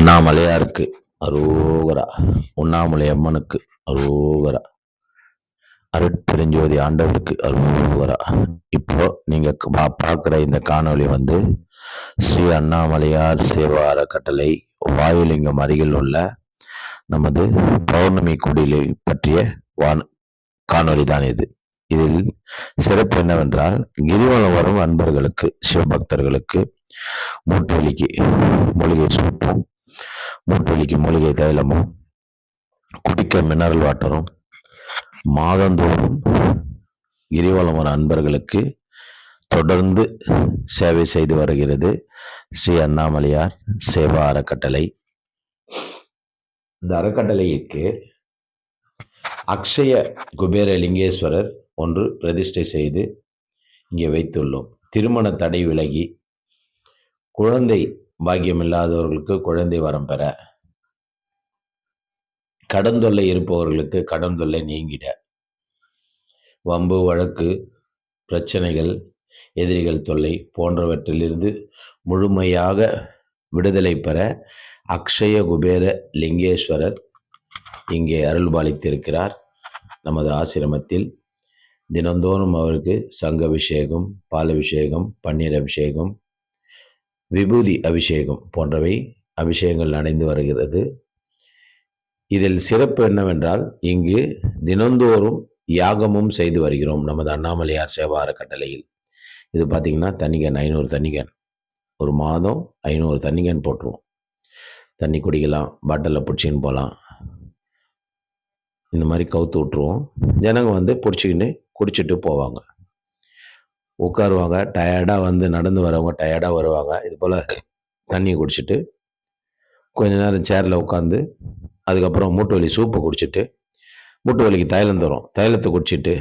அண்ணாமலையாருக்கு அரோகரா. உண்ணாமலை அம்மனுக்கு அரோகரா. அருட்பெருஞ்சோதி ஆண்டவருக்கு அரோகரா. இப்போ நீங்க பார்க்குற இந்த காணொளி ஸ்ரீ அண்ணாமலையார் சேவா அறக்கட்டளை வாயுலிங்கம் அருகில் உள்ள நமது பௌர்ணமி குடிலை பற்றிய காணொளி தான் இது. இதில் சிறப்பு என்னவென்றால், கிரிவலம் வரும் அன்பர்களுக்கு, சிவபக்தர்களுக்கு மூட்டுவலிக்கு மூலிகை சூப்பும், மூட்டுவலிக்கு மூலிகை தைலமும், குடிக்க மினரல் வாட்டரும் மாதந்தோறும் கிரிவலம் வரும் அன்பர்களுக்கு தொடர்ந்து சேவை செய்து வருகிறது ஸ்ரீ அண்ணாமலையார் சேவா அறக்கட்டளை. இந்த அறக்கட்டளைக்கு அக்ஷய குபேர லிங்கேஸ்வரர் ஒன்று பிரதிஷ்டை செய்து இங்கே வைத்துள்ளோம். திருமண தடை விலகி குழந்தை பாக்கியம் இல்லாதவர்களுக்கு குழந்தை வரம் பெற, கடன் தொல்லை இருப்பவர்களுக்கு கடன் தொல்லை நீங்கிட, வம்பு வழக்கு பிரச்சனைகள் எதிரிகள் தொல்லை போன்றவற்றிலிருந்து முழுமையாக விடுதலை பெற அக்ஷய குபேர லிங்கேஸ்வரர் இங்கே அருள்பாலித்திருக்கிறார். நமது ஆசிரமத்தில் தினந்தோறும் அவருக்கு சங்க அபிஷேகம், பால் அபிஷேகம், பன்னீர் அபிஷேகம், விபூதி அபிஷேகம் போன்றவை அபிஷேகங்கள் நடந்து வருகிறது. இதில் சிறப்பு என்னவென்றால், இங்கு தினந்தோறும் யாகமும் செய்து வருகிறோம் நமது அண்ணாமலையார் சேவா அறக்கட்டளையில். இது பார்த்திங்கன்னா தண்ணிகன் 500 தண்ணிகன், ஒரு மாதம் 500 தண்ணிகன் போட்டுருவோம். தண்ணி குடிக்கலாம், பாட்டிலில் பிடிச்சின்னு போகலாம். இந்த மாதிரி கவுத்து விட்ருவோம். ஜனங்க பிடிச்சிக்கின்னு குடிச்சிட்டு போவாங்க, உட்காருவாங்க. டயர்டாக நடந்து வரவங்க டயர்டாக வருவாங்க. இது போல் தண்ணியை குடிச்சிட்டு கொஞ்ச நேரம் சேரில் உட்காந்து, அதுக்கப்புறம் மூட்டு வலி சூப்பை குடிச்சிட்டு, மூட்டு வலிக்கு தைலம் தரும், தைலத்தை குடிச்சிட்டு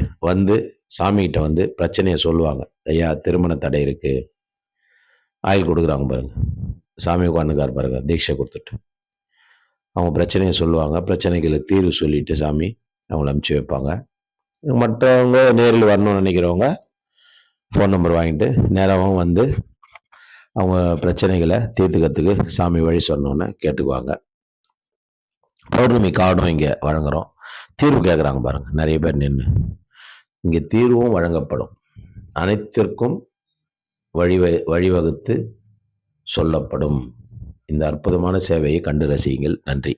சாமிகிட்ட பிரச்சனையை சொல்லுவாங்க. ஐயா, திருமண தடை இருக்குது. ஆயில் கொடுக்குறாங்க பாருங்க, சாமி உட்காந்துக்கார் பாருங்க, தீட்சை கொடுத்துட்டு அவங்க பிரச்சனையை சொல்லுவாங்க. பிரச்சனைகளுக்கு தீர்வு சொல்லிட்டு சாமி அவங்கள அனுப்பிச்சி வைப்பாங்க. மற்றவங்க நேரில் வரணும்னு நினைக்கிறவங்க ஃபோன் நம்பர் வாங்கிட்டு நேராகவும் அவங்க பிரச்சனைகளை தீர்த்துக்கிறதுக்கு சாமி வழி சொன்னோன்னு கேட்டுக்குவாங்க. பௌர்ணமி கார்டும் இங்கே வழங்குகிறோம். தீர்வு கேட்குறாங்க பாருங்கள், நிறைய பேர் நின்று. இங்கே தீர்வும் வழங்கப்படும். அனைத்திற்கும் வழிவகுத்து சொல்லப்படும். இந்த அற்புதமான சேவையை கண்டு ரசியுங்கள். நன்றி.